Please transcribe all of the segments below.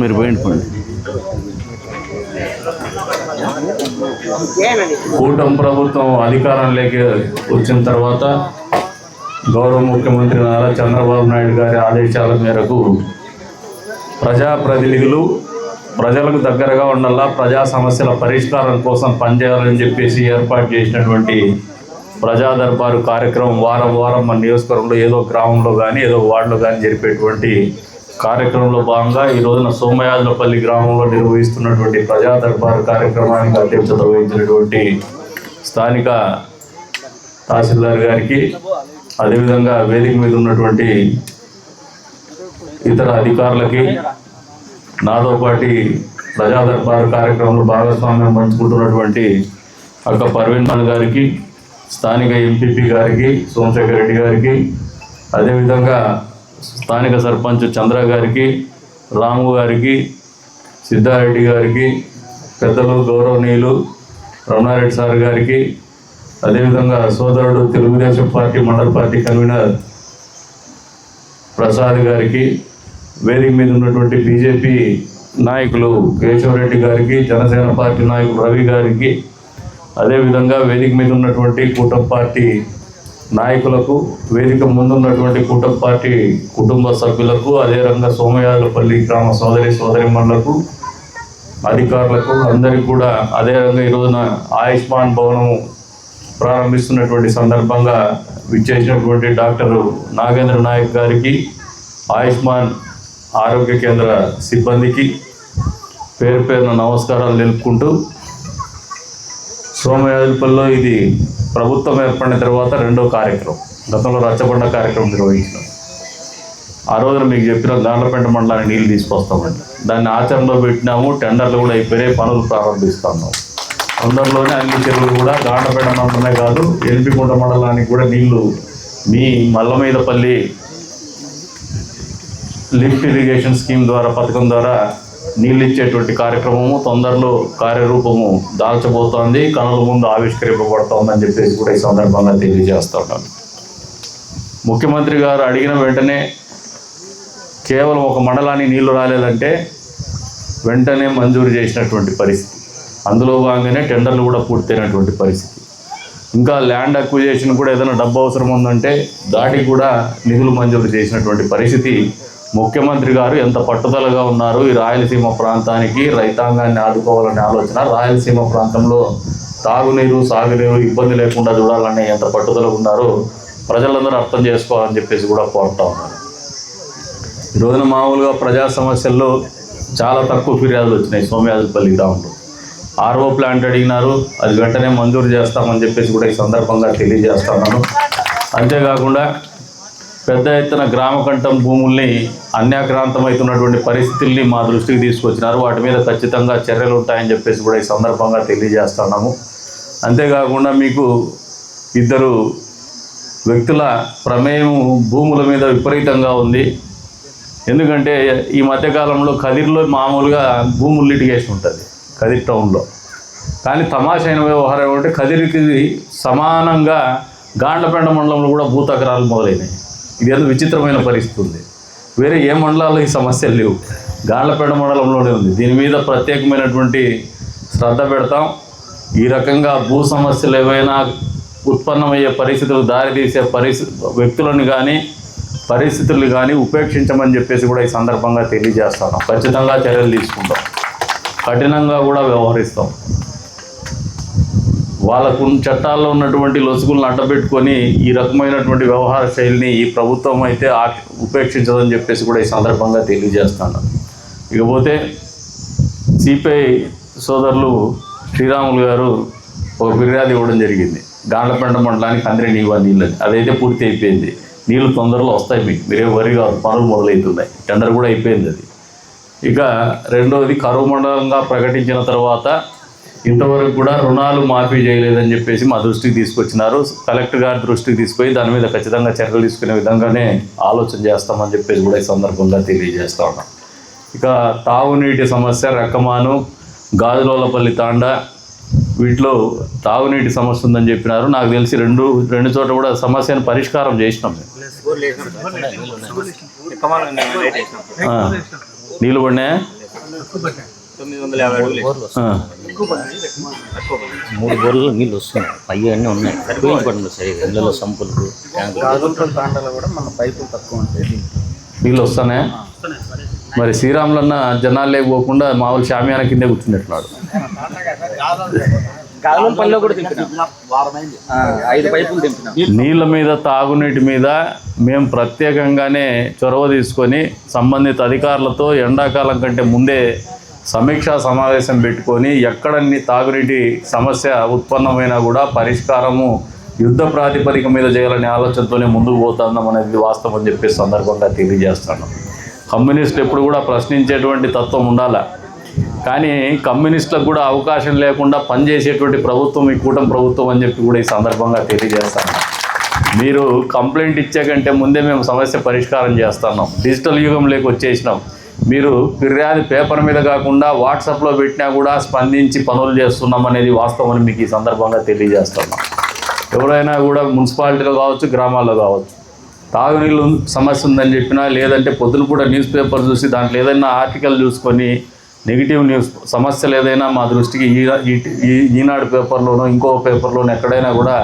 మీరు పోయిండి. కూటమి ప్రభుత్వం అధికారంలోకి వచ్చిన తర్వాత గౌరవ ముఖ్యమంత్రి నారా చంద్రబాబు నాయుడు గారి ఆదేశాల మేరకు ప్రజాప్రతినిధులు ప్రజలకు దగ్గరగా ఉండాలా, ప్రజా సమస్యల పరిష్కారం కోసం పనిచేయాలని చెప్పేసి ఏర్పాటు చేసినటువంటి ప్రజా దర్బారు కార్యక్రమం వారం వారం మన నియోజకవర్గంలో ఏదో గ్రామంలో కానీ ఏదో వార్డులో కానీ జరిపేటువంటి కార్యక్రమంలో భాగంగా ఈ రోజున సోమయాజులపల్లి గ్రామంలో నిర్వహిస్తున్నటువంటి ప్రజా దర్బారు కార్యక్రమానికి అధ్యక్షత వహించినటువంటి స్థానిక తహసీల్దార్ గారికి, అదేవిధంగా వేదిక మీద ఉన్నటువంటి ఇతర అధికారులకి, నాతో పాటు ప్రజా దర్బారు కార్యక్రమంలో భాగస్వామ్యం పంచుకుంటున్నటువంటి అక్క పర్వీన్ ఖాన్ గారికి, స్థానిక ఎంపీపీ గారికి, సోమశేఖర్ రెడ్డి గారికి, అదేవిధంగా స్థానిక సర్పంచ్ చంద్ర గారికి, రాము గారికి, సిద్ధారెడ్డి గారికి, పెద్దలు గౌరవనీయులు రమణారెడ్డి సార్ గారికి, అదేవిధంగా సోదరుడు తెలుగుదేశం పార్టీ మండల పార్టీ కన్వీనర్ ప్రసాద్ గారికి, వేదిక మీద ఉన్నటువంటి బీజేపీ నాయకులు కేశవరెడ్డి గారికి, జనసేన పార్టీ నాయకులు రవి గారికి, అదేవిధంగా వేదిక మీద ఉన్నటువంటి కూటమి పార్టీ నాయకులకు, వేదిక ముందున్నటువంటి కూటమి పార్టీ కుటుంబ సభ్యులకు, అదేవిధంగా సోమయాజులపల్లి గ్రామ సోదరిమణులకు, అధికారులకు అందరికీ కూడా, అదేవిధంగా ఈరోజున ఆయుష్మాన్ భవనం ప్రారంభిస్తున్నటువంటి సందర్భంగా విచ్చేసినటువంటి డాక్టర్ నాగేంద్ర నాయక్ గారికి, ఆయుష్మాన్ ఆరోగ్య కేంద్ర సిబ్బందికి పేరు పేరున నమస్కారాలు తెలుపుకుంటూ, సోమయాజులపల్లిలో ఇది ప్రభుత్వం ఏర్పడిన తర్వాత రెండో కార్యక్రమం. గతంలో రచ్చబండ కార్యక్రమం నిర్వహించినాం. ఆ రోజున మీకు చెప్పిన గాండ్లపేట మండలానికి నీళ్ళు తీసుకొస్తామండి. దాన్ని ఆచరణలో పెట్టినాము. టెండర్లు కూడా అయిపోయినాయి, పనులు ప్రారంభిస్తున్నాము. తొందరలోనే అన్ని చెరువులు కూడా గాండ్లపేట మండలమే కాదు, ఎల్పికొండ మండలానికి కూడా నీళ్లు మీ మల్లమీదపల్లి లిఫ్ట్ ఇరిగేషన్ స్కీమ్ ద్వారా, పథకం ద్వారా నీళ్ళు ఇచ్చేటువంటి కార్యక్రమము తొందరలో కార్యరూపము దాల్చబోతోంది, కనుల ముందు ఆవిష్కరింపబడుతోందని చెప్పేసి కూడా ఈ సందర్భంగా తెలియజేస్తా ఉన్నాను. ముఖ్యమంత్రి గారు అడిగిన వెంటనే కేవలం ఒక మండలానికి నీళ్లు రాలేదంటే వెంటనే మంజూరు చేసినటువంటి పరిస్థితి. అందులో భాగంగానే టెండర్లు కూడా పూర్తయినటువంటి పరిస్థితి. ఇంకా ల్యాండ్ అక్విజిషన్ కూడా ఏదైనా డబ్బు అవసరం ఉందంటే దాటికి కూడా నిధులు మంజూరు చేసినటువంటి పరిస్థితి. ముఖ్యమంత్రి గారు ఎంత పట్టుదలగా ఉన్నారు, ఈ రాయలసీమ ప్రాంతానికి రైతాంగాన్ని ఆదుకోవాలనే ఆలోచన, రాయలసీమ ప్రాంతంలో తాగునీరు సాగునీరు ఇబ్బంది లేకుండా చూడాలని ఎంత పట్టుదలగా ఉన్నారో ప్రజలందరూ అర్థం చేసుకోవాలని చెప్పేసి కూడా కోరుతా ఉన్నారు. ఈ రోజున మామూలుగా ప్రజా సమస్యల్లో చాలా తక్కువ ఫిర్యాదులు వచ్చినాయి. సోమయాజులపల్లి గ్రామంలో ఆర్ఓ ప్లాంట్ అడిగినారు, అది వెంటనే మంజూరు చేస్తామని చెప్పేసి కూడా ఈ సందర్భంగా తెలియజేస్తున్నాను. అంతేకాకుండా పెద్ద ఎత్తున గ్రామ కంఠం భూముల్ని అన్యాక్రాంతమవుతున్నటువంటి పరిస్థితుల్ని మా దృష్టికి తీసుకొచ్చినారు. వాటి మీద ఖచ్చితంగా చర్యలు ఉంటాయని చెప్పేసి కూడా ఈ సందర్భంగా తెలియజేస్తున్నాము. అంతేకాకుండా మీకు ఇద్దరు వ్యక్తుల ప్రమేయం భూముల మీద విపరీతంగా ఉంది. ఎందుకంటే ఈ మధ్యకాలంలో కదిర్లో మామూలుగా భూములు లిటిగేషన్ ఉంటుంది కదిర్ టౌన్లో. కానీ తమాషైన వ్యవహారం ఏమంటే కదిరికి సమానంగా గాండ్లపేట మండలంలో కూడా భూతకరాలు మొదలైనాయి. ఇది ఏదో విచిత్రమైన పరిస్థితి ఉంది. వేరే ఏ మండలాల్లో ఈ సమస్యలు లేవు, గాండ్లపేట మండలంలోనే ఉంది. దీని మీద ప్రత్యేకమైనటువంటి శ్రద్ధ పెడతాం. ఈ రకంగా భూ సమస్యలు ఏవైనా ఉత్పన్నమయ్యే పరిస్థితులు దారితీసే వ్యక్తులను కానీ పరిస్థితులు కానీ ఉపేక్షించమని చెప్పేసి కూడా ఈ సందర్భంగా తెలియజేస్తాను. ఖచ్చితంగా చర్యలు తీసుకుంటాం, కఠినంగా కూడా వ్యవహరిస్తాం. వాళ్ళకు చట్టాల్లో ఉన్నటువంటి లొసుగులను అడ్డబెట్టుకొని ఈ రకమైనటువంటి వ్యవహార శైలిని ఈ ప్రభుత్వం అయితే ఉపేక్షించదని చెప్పేసి కూడా ఈ సందర్భంగా తెలియజేస్తాను. ఇకపోతే సిపిఐ సోదరులు శ్రీరాములు గారు ఒక ఫిర్యాదు ఇవ్వడం జరిగింది. గాండ్లపేట మండలానికి అందరి నీళ్ళు, అదైతే పూర్తి అయిపోయింది. నీళ్లు తొందరలో వస్తాయి, మీరే వరి కాదు, పనులు మొదలవుతున్నాయి, టెండర్ కూడా అయిపోయింది అది. ఇక రెండవది కరువు మండలంగా ప్రకటించిన తర్వాత ఇంతవరకు కూడా రుణాలు మాఫీ చేయలేదని చెప్పేసి మా దృష్టికి తీసుకొచ్చినారు. కలెక్టర్ గారి దృష్టికి తీసుకొని దాని మీద ఖచ్చితంగా చర్యలు తీసుకునే విధంగానే ఆలోచన చేస్తామని చెప్పేసి కూడా ఈ సందర్భంగా తెలియజేస్తా ఉన్నాం. ఇక తాగునీటి సమస్య రకమాను, గాజులపల్లి తాండా వీటిలో తాగునీటి సమస్య ఉందని చెప్పినారు. నాకు తెలిసి రెండు చోట్ల కూడా సమస్యను పరిష్కారం చేసినాం. నీళ్ళు పడినాయా? 3 బోర్లు నీళ్ళు వస్తున్నాయి, పై అన్నీ ఉన్నాయి, ఉపయోగపడండి సరిగా ఇళ్ళలో సంపులకు కూడా మన పైపులు తక్కువ ఉంటాయి. నీళ్ళు వస్తానే. మరి శ్రీరాములన్న జనాలు లేకపోకుండా మామూలు షామియాన కిందే కూర్చున్నట్టున్నాడు. నీళ్ళ మీద తాగునీటి మీద మేము ప్రత్యేకంగానే చొరవ తీసుకొని సంబంధిత అధికారులతో ఎండాకాలం కంటే ముందే సమీక్షా సమావేశం పెట్టుకొని ఎక్కడ తాగునీటి సమస్య ఉత్పన్నమైనా కూడా పరిష్కారము యుద్ధ ప్రాతిపదిక మీద చేయాలనే ఆలోచనతోనే ముందుకు పోతున్నాం అనేది వాస్తవం అని చెప్పే సందర్భంగా తెలియజేస్తాను. కమ్యూనిస్టులు ఎప్పుడు కూడా ప్రశ్నించేటువంటి తత్వం ఉండాలి, కానీ కమ్యూనిస్టులకు కూడా అవకాశం లేకుండా పనిచేసేటువంటి ప్రభుత్వం ఈ కూటమి ప్రభుత్వం అని చెప్పి కూడా ఈ సందర్భంగా తెలియజేస్తాను. మీరు కంప్లైంట్ ఇచ్చే కంటే ముందే మేము సమస్య పరిష్కారం చేస్తున్నాం. డిజిటల్ యుగంలోకి వచ్చేసినాం. మీరు ఫిర్యాదు పేపర్ మీద కాకుండా వాట్సాప్లో పెట్టినా కూడా స్పందించి పనులు చేస్తున్నాం అనేది వాస్తవం మీకు ఈ సందర్భంగా తెలియజేస్తున్నాం. ఎవరైనా కూడా మున్సిపాలిటీలో కావచ్చు, గ్రామాల్లో కావచ్చు, తాగునీళ్ళు సమస్య ఉందని చెప్పినా, లేదంటే పొద్దున కూడా న్యూస్ పేపర్ చూసి దాంట్లో ఏదైనా ఆర్టికల్ చూసుకొని నెగిటివ్ న్యూస్ సమస్యలు ఏదైనా మా దృష్టికి ఈనాడు పేపర్లోనో ఇంకో పేపర్లోనో ఎక్కడైనా కూడా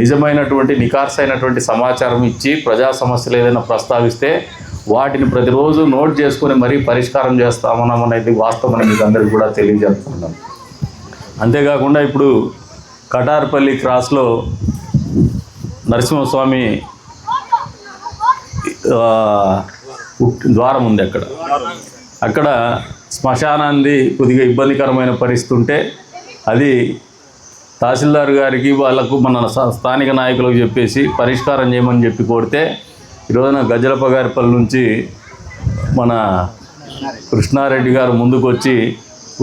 నిజమైనటువంటి నికార్సైనటువంటి సమాచారం ఇచ్చి ప్రజా సమస్యలు ఏదైనా ప్రస్తావిస్తే వాటిని ప్రతిరోజు నోట్ చేసుకొని మరీ పరిష్కారం చేస్తామన్నాం అనేది వాస్తవం మీకు అందరికీ కూడా తెలియజేస్తున్నాం. అంతేకాకుండా ఇప్పుడు కటార్పల్లి క్రాస్లో నరసింహస్వామి ద్వారం ఉంది. అక్కడ శ్మశానాన్ని కొద్దిగా ఇబ్బందికరమైన పరిస్థితి ఉంటే అది తహసీల్దార్ గారికి వాళ్ళకు మన స్థానిక నాయకులకు చెప్పేసి పరిష్కారం చేయమని చెప్పి కోరితే ఈరోజున గజ్జలపగారిపల్లి నుంచి మన కృష్ణారెడ్డి గారు ముందుకు వచ్చి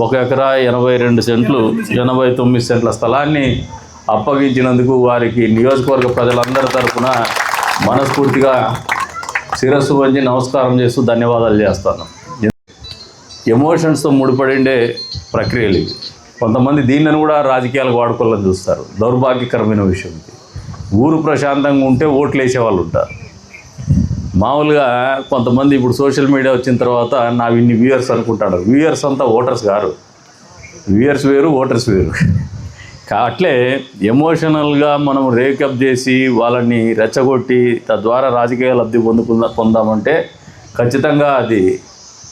1 ఎకరా 82 సెంట్లు 89 సెంట్ల స్థలాన్ని అప్పగించినందుకు వారికి నియోజకవర్గ ప్రజలందరి తరఫున మనస్ఫూర్తిగా శిరస్సు వంచి నమస్కారం చేస్తూ ధన్యవాదాలు చేస్తాను. ఎమోషన్స్తో ముడిపడిండే ప్రక్రియలు ఇవి. కొంతమంది దీనిని కూడా రాజకీయాలకు వాడుకోవాలని చూస్తారు. దౌర్భాగ్యకరమైన విషయం ఇది. ఊరు ప్రశాంతంగా ఉంటే ఓట్లు వేసేవాళ్ళు ఉంటారు. మామూలుగా కొంతమంది ఇప్పుడు సోషల్ మీడియా వచ్చిన తర్వాత నా ఇన్ని వ్యూయర్స్ అనుకుంటాడు. వ్యూయర్స్ అంతా ఓటర్స్ గారు. వ్యూయర్స్ వేరు, ఓటర్స్ వేరు. అట్లే ఎమోషనల్గా మనం రేకప్ చేసి వాళ్ళని రెచ్చగొట్టి తద్వారా రాజకీయ లబ్ధి పొందామంటే ఖచ్చితంగా అది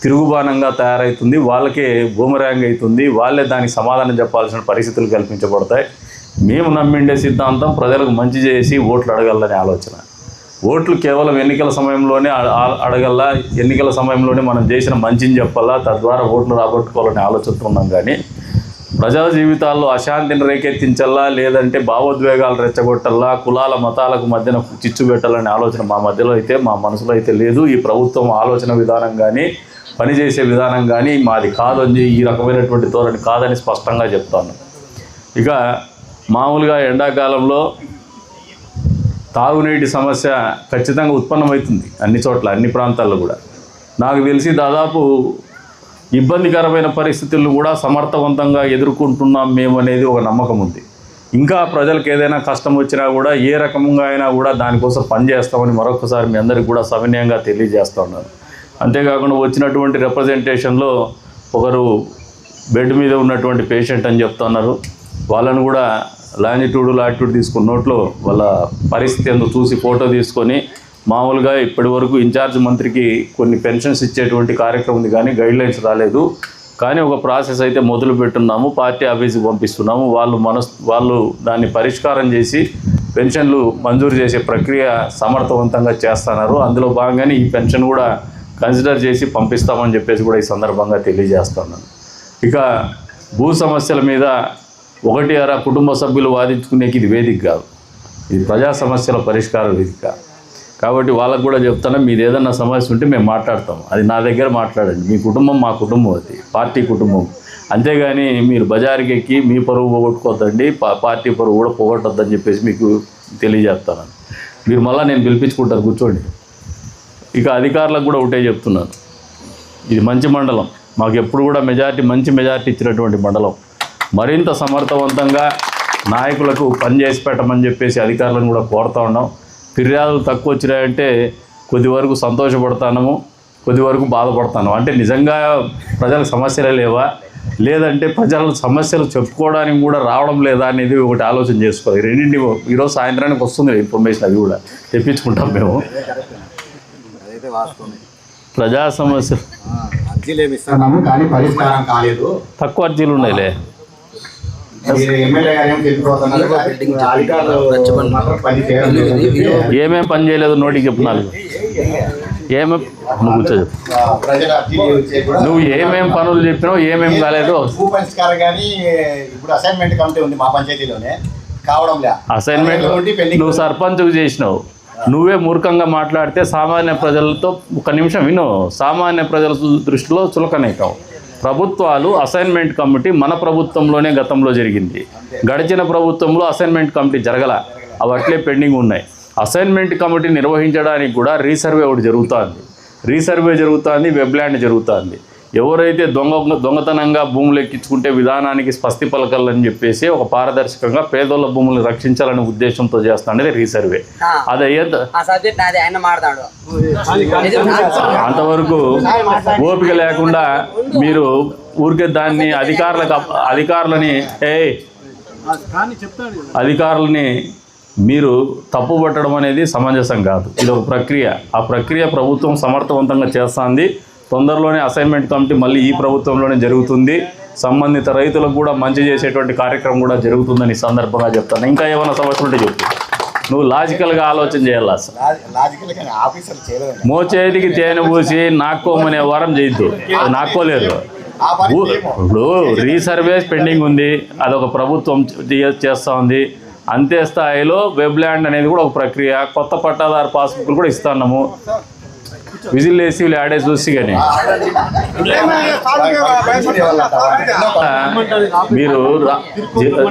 తిరుగుబాణంగా తయారవుతుంది. వాళ్ళకే బూమరాంగ్ అవుతుంది. వాళ్ళే దానికి సమాధానం చెప్పాల్సిన పరిస్థితులు కల్పించబడతాయి. మేము నమ్మిండే సిద్ధాంతం ప్రజలకు మంచి చేసి ఓట్లు అడగాలని ఆలోచన. ఓట్లు కేవలం ఎన్నికల సమయంలోనే అడగల్లా, ఎన్నికల సమయంలోనే మనం చేసిన మంచిని చెప్పాలా, తద్వారా ఓట్లు రాబట్టుకోవాలని ఆలోచనతో ఉన్నాం. కానీ ప్రజా జీవితాల్లో అశాంతిని రేకెత్తించల్లా, లేదంటే భావోద్వేగాలు రెచ్చగొట్టల్లా, కులాల మతాలకు మధ్యన చిచ్చు పెట్టాలనే ఆలోచన మా మధ్యలో అయితే, మా మనసులో అయితే లేదు. ఈ ప్రభుత్వం ఆలోచన విధానం కానీ పనిచేసే విధానం కానీ మాది కాదని, ఈ రకమైనటువంటి ధోరణి కాదని స్పష్టంగా చెప్తాను. ఇక మామూలుగా ఎండాకాలంలో తాగునీటి సమస్య ఖచ్చితంగా ఉత్పన్నమవుతుంది అన్ని చోట్ల, అన్ని ప్రాంతాల్లో కూడా. నాకు తెలిసి దాదాపు ఇబ్బందికరమైన పరిస్థితులను కూడా సమర్థవంతంగా ఎదుర్కొంటున్నాం మేము అనేది ఒక నమ్మకం ఉంది. ఇంకా ప్రజలకు ఏదైనా కష్టం వచ్చినా కూడా ఏ రకంగా అయినా కూడా దానికోసం పనిచేస్తామని మరొకసారి మీ అందరికీ కూడా సవినయంగా తెలియజేస్తూ ఉన్నాను. అంతేకాకుండా వచ్చినటువంటి రిప్రజెంటేషన్లో ఒకరు బెడ్ మీద ఉన్నటువంటి పేషెంట్ అని చెప్తున్నారు. వాళ్ళను కూడా లాటిట్యూడ్ తీసుకున్న నోట్లో వాళ్ళ పరిస్థితి ఎందుకు చూసి ఫోటో తీసుకొని మామూలుగా ఇప్పటి వరకు ఇన్ఛార్జ్ మంత్రికి కొన్ని పెన్షన్స్ ఇచ్చేటువంటి కార్యక్రమం ఉంది, కానీ గైడ్లైన్స్ రాలేదు. కానీ ఒక ప్రాసెస్ అయితే మొదలు పెట్టున్నాము, పార్టీ ఆఫీస్కి పంపిస్తున్నాము. వాళ్ళు దాన్ని పరిష్కారం చేసి పెన్షన్లు మంజూరు చేసే ప్రక్రియ సమర్థవంతంగా చేస్తున్నారు. అందులో భాగంగానే ఈ పెన్షన్ కూడా కన్సిడర్ చేసి పంపిస్తామని చెప్పేసి కూడా ఈ సందర్భంగా తెలియజేస్తున్నాను. ఇక భూ సమస్యల మీద 1 కుటుంబ సభ్యులు వాదించుకునేకి ఇది వేదిక కాదు, ఇది ప్రజా సమస్యల పరిష్కార వేదిక. కాబట్టి వాళ్ళకు కూడా చెప్తాను, మీది ఏదన్నా సమస్య ఉంటే మేము మాట్లాడతాం, అది నా దగ్గర మాట్లాడండి. మీ కుటుంబం మా కుటుంబం, అది పార్టీ కుటుంబం. అంతేగాని మీరు బజారుకి ఎక్కి మీ పరువు పోగొట్టుకోవద్దండి, పార్టీ పరువు కూడా పోగొట్టొద్దని చెప్పేసి మీకు తెలియజేస్తాను. మీరు మళ్ళీ నేను పిలిపించుకుంటారు, కూర్చోండి. ఇక అధికారులకు కూడా ఒకటే చెప్తున్నాను, ఇది మంచి మండలం, మాకు ఎప్పుడు కూడా మంచి మెజారిటీ ఇచ్చినటువంటి మండలం. మరింత సమర్థవంతంగా నాయకులకు పనిచేసి పెట్టమని చెప్పేసి అధికారులను కూడా కోరుతూ ఉన్నాం. ఫిర్యాదులు తక్కువ వచ్చినాయంటే కొద్ది వరకు సంతోషపడతాము. కొద్ది వరకు బాధపడతాను. అంటే నిజంగా ప్రజలకు సమస్యలే లేవా, లేదంటే ప్రజల సమస్యలు చెప్పుకోవడానికి కూడా రావడం లేదా అనేది ఒకటి ఆలోచన చేసుకోవాలి. రెండింటి ఈరోజు సాయంత్రానికి వస్తుంది ఇన్ఫర్మేషన్, అది కూడా తెప్పించుకుంటాం మేము. ప్రజా సమస్యలు అర్జీలు ఇస్తున్నాము కానీ పరిష్కారం కాలేదు. తక్కువ అర్జీలు ఉన్నాయిలే. ఏమేం పని చేయలేదు నోటికి చెప్తున్నాను. ఏమేం నువ్వు కూర్చో చెప్పు. నువ్వు ఏమేం పనులు చెప్పినావు, ఏమేం కాలేదు. పరిష్కారం కానీ ఇప్పుడు అసైన్మెంట్ కమిటీ ఉంది మా పంచాయతీలోనే, కావడం లే. అసైన్మెంట్ నువ్వు సర్పంచ్కు చేసినావు. నువ్వే మూర్ఖంగా మాట్లాడితే సామాన్య ప్రజలతో ఒక నిమిషం విను, సామాన్య ప్రజల దృష్టిలో చులకనైతావు. ప్రభుత్వాలు అసైన్మెంట్ కమిటీ మన ప్రభుత్వంలోనే గతంలో జరిగింది. గడిచిన ప్రభుత్వంలో అసైన్మెంట్ కమిటీ జరగల, అవి అట్లే పెండింగ్ ఉన్నాయి. అసైన్మెంట్ కమిటీ నిర్వహించడానికి కూడా రీసర్వే ఒకటి జరుగుతుంది. రీసర్వే జరుగుతుంది, వెబ్ల్యాండ్ జరుగుతుంది. ఎవరైతే దొంగతనంగా భూములు ఎక్కించుకుంటే విధానానికి స్పష్టి పలకాలని చెప్పేసి ఒక పారదర్శకంగా పేదోళ్ళ భూములను రక్షించాలనే ఉద్దేశంతో చేస్తాండేది రీసర్వే. అది అయ్యేది అంతవరకు ఓపిక లేకుండా మీరు ఊరికే దాన్ని అధికారులని మీరు తప్పు పట్టడం అనేది సమంజసం కాదు. ఇది ఒక ప్రక్రియ. ఆ ప్రక్రియ ప్రభుత్వం సమర్థవంతంగా చేస్తుంది. తొందరలోనే అసైన్మెంట్ కమిటీ మళ్ళీ ఈ ప్రభుత్వంలోనే జరుగుతుంది. సంబంధిత రైతులకు కూడా మంచి చేసేటువంటి కార్యక్రమం కూడా జరుగుతుందని సందర్భంగా చెప్తాను. ఇంకా ఏమైనా సమస్యలు ఉంటే చెప్పు. నువ్వు లాజికల్గా ఆలోచన చేయాలి. అసలు మోచేతికి తేనె పూసి నాక్కోమనే వారం చేయొద్దు, అది నాక్కోలేదు. ఇప్పుడు రీసర్వేస్ పెండింగ్ ఉంది, అదొక ప్రభుత్వం చేస్తూ ఉంది. అంతే స్థాయిలో వెబ్ల్యాండ్ అనేది కూడా ఒక ప్రక్రియ. కొత్త పట్టాదారు పాస్బుక్లు కూడా ఇస్తున్నాము. విజిల్ వేసి వీళ్ళు యాడేసి చూసి కానీ మీరు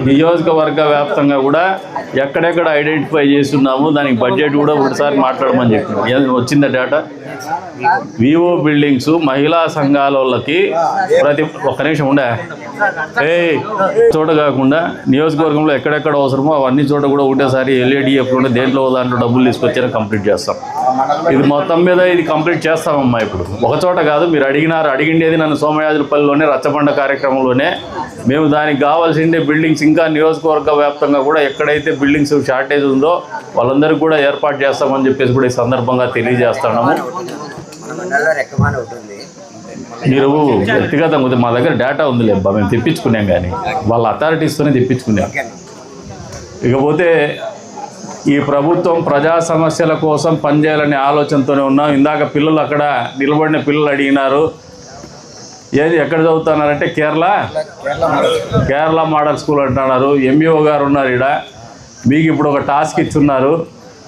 నియోజకవర్గ వ్యాప్తంగా కూడా ఎక్కడెక్కడ ఐడెంటిఫై చేస్తున్నాము, దానికి బడ్జెట్ కూడా ఒకటిసారి మాట్లాడమని చెప్పినాం. వచ్చిందా డేటా? వివో బిల్డింగ్స్ మహిళా సంఘాల వాళ్ళకి ఒక్క నిమిషం ఉండే చోట కాకుండా నియోజకవర్గంలో ఎక్కడెక్కడ అవసరమో అవన్నీ చోట కూడా ఒకటేసారి ఎల్ఏడిఎఫ్ ఉంటే దేంట్లో దాంట్లో డబ్బులు తీసుకొచ్చారో కంప్లీట్ చేస్తాం. ఇది మొత్తం మీద ఇది కంప్లీట్ చేస్తామమ్మా. ఇప్పుడు ఒక చోట కాదు, మీరు అడిగిండేది నన్ను సోమయాజులపల్లిలోనే రచ్చబండ కార్యక్రమంలోనే. మేము దానికి కావాల్సిందే బిల్డింగ్స్ ఇంకా నియోజకవర్గ వ్యాప్తంగా కూడా ఎక్కడైతే బిల్డింగ్స్ షార్టేజ్ ఉందో వాళ్ళందరికీ కూడా ఏర్పాటు చేస్తామని చెప్పేసి కూడా ఈ సందర్భంగా తెలియజేస్తున్నాము. మీరు వ్యక్తిగతంగా మా దగ్గర డేటా ఉందిలే అబ్బా, మేము తెప్పించుకున్నాం, కానీ వాళ్ళ అథారిటీస్తోనే తెప్పించుకున్నాం. ఇకపోతే ఈ ప్రభుత్వం ప్రజా సమస్యల కోసం పనిచేయాలనే ఆలోచనతోనే ఉన్నాం. ఇందాక పిల్లలు అక్కడ నిలబడిన పిల్లలు అడిగినారు, ఏది ఎక్కడ చదువుతున్నారంటే కేరళ మోడల్ స్కూల్ అంటున్నారు. ఎంఈఓ గారు ఉన్నారు ఇక్కడ. మీకు ఇప్పుడు ఒక టాస్క్ ఇచ్చున్నారు.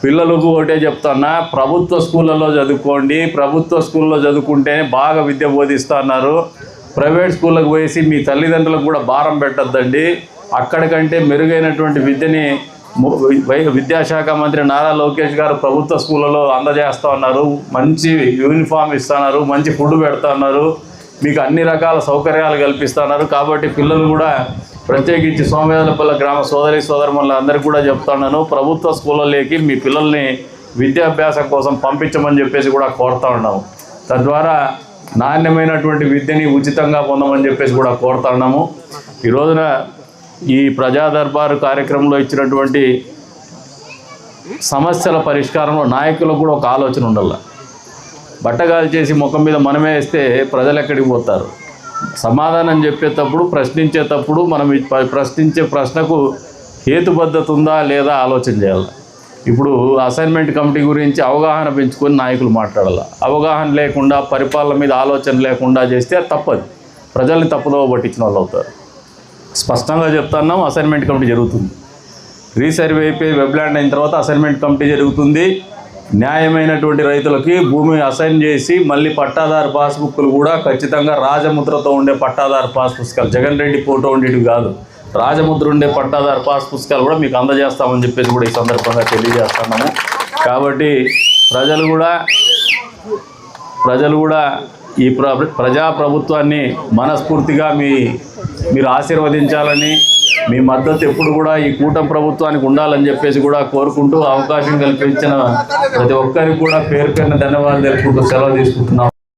పిల్లలకు ఒకటే చెప్తున్నా, ప్రభుత్వ స్కూళ్ళలో చదువుకోండి. ప్రభుత్వ స్కూల్లో చదువుకుంటేనే బాగా విద్య బోధిస్తున్నారు. ప్రైవేట్ స్కూళ్ళకు పోయేసి మీ తల్లిదండ్రులకు కూడా భారం పెట్టద్దండి. అక్కడికంటే మెరుగైనటువంటి విద్యని విద్యాశాఖ మంత్రి నారా లోకేష్ గారు ప్రభుత్వ స్కూళ్ళలో అందజేస్తూ ఉన్నారు. మంచి యూనిఫామ్ ఇస్తున్నారు, మంచి ఫుడ్ పెడుతున్నారు, మీకు అన్ని రకాల సౌకర్యాలు కల్పిస్తున్నారు. కాబట్టి పిల్లలు కూడా ప్రత్యేకించి సోమయాజులపల్లి గ్రామ సోదరిమణులు అందరికీ కూడా చెప్తున్నాను, ప్రభుత్వ స్కూళ్ళలోకి మీ పిల్లల్ని విద్యాభ్యాసం కోసం పంపించమని చెప్పేసి కూడా కోరుతా ఉన్నాము. తద్వారా నాణ్యమైనటువంటి విద్యని ఉచితంగా పొందమని చెప్పేసి కూడా కోరుతా ఉన్నాము. ఈ రోజున ఈ ప్రజా దర్బారు కార్యక్రమంలో ఇచ్చినటువంటి సమస్యల పరిష్కారంలో నాయకులకు కూడా ఒక ఆలోచన ఉండాలి. బట్టగాలు చేసి ముఖం మీద మనమే వేస్తే ప్రజలు ఎక్కడికి పోతారు? సమాధానం చెప్పేటప్పుడు, ప్రశ్నించేటప్పుడు మనం ప్రశ్నించే ప్రశ్నకు హేతుబద్ధత ఉందా లేదా ఆలోచన చేయాలి. ఇప్పుడు అసైన్మెంట్ కమిటీ గురించి అవగాహన పెంచుకొని నాయకులు మాట్లాడాలి. అవగాహన లేకుండా, పరిపాలన మీద ఆలోచన లేకుండా చేస్తే అది తప్పదు. ప్రజల్ని తప్పుదోవ పట్టించిన వాళ్ళు అవుతారు. స్పష్టంగా చెప్తున్నాం, అసైన్మెంట్ కమిటీ జరుగుతుంది. రీసర్వే అయిపోయి వెబ్ల్యాండ్ అయిన తర్వాత అసైన్మెంట్ కమిటీ జరుగుతుంది. న్యాయమైనటువంటి రైతులకి భూమి అసైన్ చేసి మళ్ళీ పట్టాదారు పాస్బుక్లు కూడా ఖచ్చితంగా రాజముద్రతో ఉండే పట్టాదారు పాస్ పుస్తకాలు, జగన్ రెడ్డి ఫోటో ఉండేవి కాదు, రాజముద్ర ఉండే పట్టాదారు పాస్ పుస్తకాలు కూడా మీకు అందజేస్తామని చెప్పేసి కూడా ఈ సందర్భంగా తెలియజేస్తున్నాము. కాబట్టి ప్రజలు కూడా ఈ ప్రజాప్రభుత్వాన్ని మనస్ఫూర్తిగా మీరు ఆశీర్వదించాలని, మీ మద్దతు ఎప్పుడు కూడా ఈ కూటమి ప్రభుత్వానికి ఉండాలని చెప్పేసి కూడా కోరుకుంటూ, అవకాశం కల్పించిన ప్రతి ఒక్కరికి కూడా పేరు పేరున ధన్యవాదాలు తెలుపుకుంటూ సెలవు తీసుకుంటున్నాం.